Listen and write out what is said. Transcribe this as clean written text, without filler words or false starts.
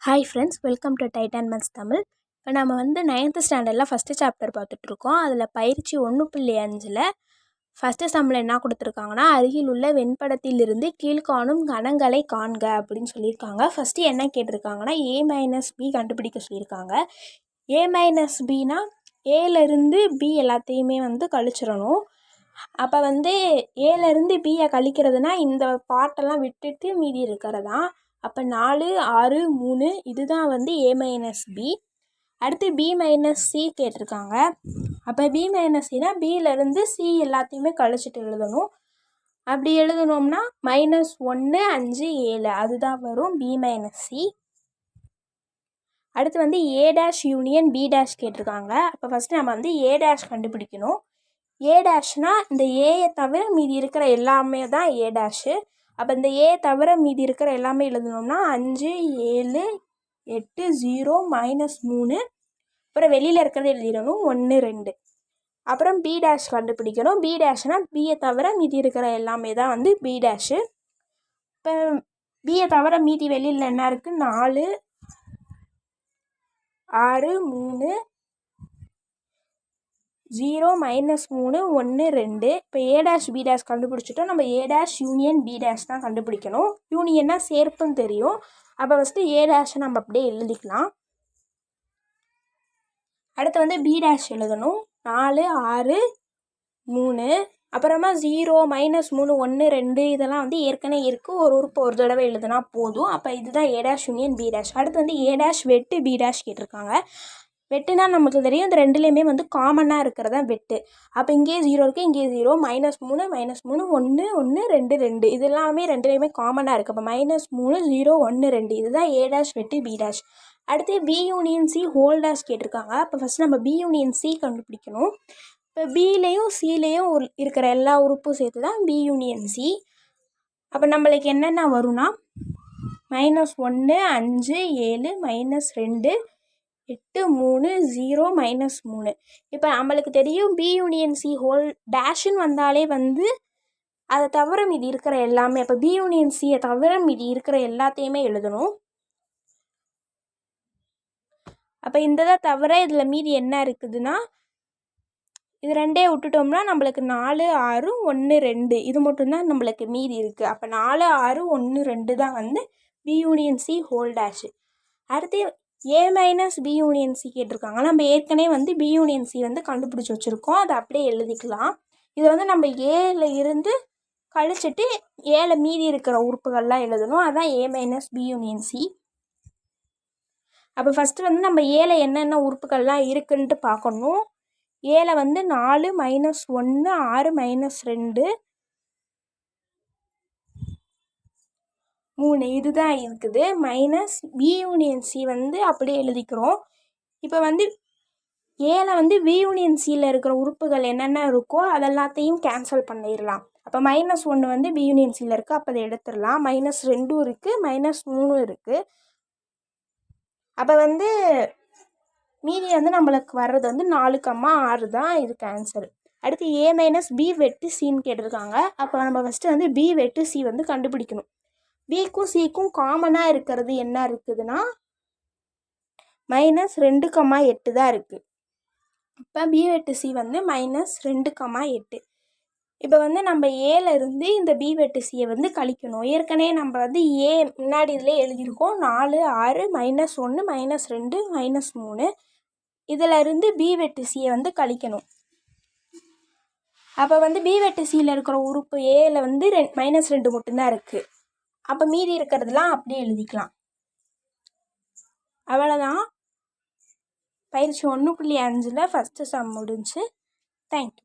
Hi friends, welcome to Titan maths Tamil. இப்போ நம்ம 9th ஸ்டாண்டர்டில் ஃபஸ்ட்டு சாப்டர் பார்த்துட்ருக்கோம். அதில் பயிற்சி 1.5ல் ஃபஸ்ட்டு சம்மில் என்ன கொடுத்துருக்காங்கன்னா, அருகில் உள்ள வெண்படத்திலிருந்து கீழ்காணும் கணங்களை காண்க அப்படின்னு சொல்லியிருக்காங்க. ஃபஸ்ட்டு என்ன கேட்டிருக்காங்கன்னா, a-b கண்டுபிடிக்க சொல்லியிருக்காங்க. a-bனா ஏலேருந்து பி எல்லாத்தையுமே கழிச்சிடணும். அப்போ ஏலேருந்து பியை கழிக்கிறதுனா இந்த பாட்டெல்லாம் விட்டுட்டு மீதி இருக்கிறதான். அப்போ 4, 6, 3 இதுதான் a-b. அடுத்து b-c கேட்டிருக்காங்க. அப்போ b-cனா பியிலேருந்து சி எல்லாத்தையுமே கழிச்சிட்டு எழுதணும். அப்படி எழுதணும்னா -1, 5, 7 அதுதான் வரும் b-c. அடுத்து a' யூனியன் b' கேட்டிருக்காங்க. அப்போ ஃபஸ்ட்டு நம்ம a' கண்டுபிடிக்கணும். a' இந்த ஏயை தவிர மீதி இருக்கிற எல்லாமே தான் a'. அப்போ இந்த ஏ தவிர மீதி இருக்கிற எல்லாமே எழுதணும்னா 5, 7, 8, 0, -3. அப்புறம் வெளியில் இருக்கிறத எழுதிடணும் 1, 2. அப்புறம் b' கண்டுபிடிக்கணும். b''னா பியை தவிர மீதி இருக்கிற எல்லாமே தான் b'. இப்போ பியை தவிர மீதி வெளியில் என்ன இருக்குது? 4, 6, 3, 0, -3, 1, 2. இப்போ a', b' கண்டுபிடிச்சிட்டோம். நம்ம a' யூனியன் b' தான் கண்டுபிடிக்கணும். யூனியன்னா சேர்ப்புன்னு தெரியும். அப்போ ஃபஸ்ட்டு a' நம்ம அப்படியே எழுதிக்கலாம். அடுத்து b' எழுதணும். 4, 6, 3. அப்புறமா 0, -3, 1, 2 இதெல்லாம் ஏற்கனவே இருக்குது. ஒரு உறுப்பு ஒரு தடவை எழுதுனா போதும். அப்போ இதுதான் a' யூனியன் b'. அடுத்து a' வெட்டு b' கேட்டிருக்காங்க. வெட்டுனா நமக்கு தெரியும், இந்த ரெண்டுலேயுமே காமனாக இருக்கிறதா வெட்டு. அப்போ இங்கே 0 இருக்குது, இங்கே 0, -3, -3, 1, 1, 2, 2 இது எல்லாமே ரெண்டுலேயுமே காமனாக இருக்குது. அப்போ -3, 0, 1, 2 இதுதான் a' வெட்டு b'. அடுத்து b union c whole dash கேட்டிருக்காங்க. அப்போ ஃபஸ்ட்டு நம்ம b யூனியன் c கண்டுபிடிக்கணும். இப்போ பிலேயும் சிலேயும் இருக்கிற எல்லா உறுப்பும் சேர்த்து தான் b யூனியன் c. அப்போ நம்மளுக்கு என்னென்ன வரும்னா -1, 5, 7, -2, 8, 3, 0, -3. இப்போ நம்மளுக்கு தெரியும் b யூனியன் c ஹோல் டேஷுன்னு வந்தாலே அதை தவிர மீதி இருக்கிற எல்லாமே. அப்போ b யூனியன் c தவிர மீதி இருக்கிற எல்லாத்தையுமே எழுதணும். அப்போ இந்த தவிர இதில் மீதி என்ன இருக்குதுன்னா, இது ரெண்டே விட்டுட்டோம்னா நம்மளுக்கு 4, 6, 1, 2 இது மட்டும்தான் நம்மளுக்கு மீதி இருக்குது. அப்போ 4, 6, 1, 2 தான் b union c whole dash. அடுத்து a-b யூனியன் c கேட்டிருக்காங்க. நம்ம ஏற்கனவே b யூனியன் c கண்டுபிடிச்சி வச்சுருக்கோம். அதை அப்படியே எழுதிக்கலாம். இதை நம்ம ஏல இருந்து கழிச்சிட்டு ஏல மீதி இருக்கிற உறுப்புகள்லாம் எழுதணும். அதுதான் a-b யூனியன் c. அப்போ ஃபஸ்ட்டு நம்ம ஏல என்னென்ன உறுப்புகள்லாம் இருக்குன்ட்டு பார்க்கணும். ஏல 4, -1, 6, -2, 3 இதுதான் இருக்குது. b யூனியன் c அப்படியே எழுதிக்கிறோம். இப்போ ஏல b யூனியன் cயில் இருக்கிற உறுப்புகள் என்னென்ன இருக்கோ அதெல்லாத்தையும் கேன்சல் பண்ணிடலாம். அப்போ -1 b யூனியன் cயில் இருக்குது. அப்போ அதை எடுத்துடலாம். -2 இருக்குது, -3 இருக்குது. அப்போ மீதி நம்மளுக்கு வர்றது 4, 6 தான் இதுக்கு ஆன்சர். அடுத்து a-b வெட்டு சின்னு கேட்டிருக்காங்க. அப்போ நம்ம ஃபஸ்ட்டு b வெட்டு சி கண்டுபிடிக்கணும். பிக்கும் சிக்கும் காமனாக இருக்கிறது என்ன இருக்குதுன்னா -2, 8 தான் இருக்குது. இப்போ b வெட்டு சி -2, 8. இப்போ நம்ம ஏல இருந்து இந்த b வெட்டு சியை கழிக்கணும். ஏற்கனவே நம்ம ஏ முன்னாடி இதில் எழுதியிருக்கோம். 4, 6, -1, -2, -3 இதில் இருந்து b வெட்டு சியை கழிக்கணும். அப்போ b வெட்டு சியில் இருக்கிற உறுப்பு ஏல -2 மட்டும்தான் இருக்குது. அப்போ மீதி இருக்கிறதுலாம் அப்படியே எழுதிக்கலாம். அவ்வளோதான். பயிற்சி 1.5ல் ஃபஸ்ட்டு சம் முடிஞ்சு. தேங்க்யூ.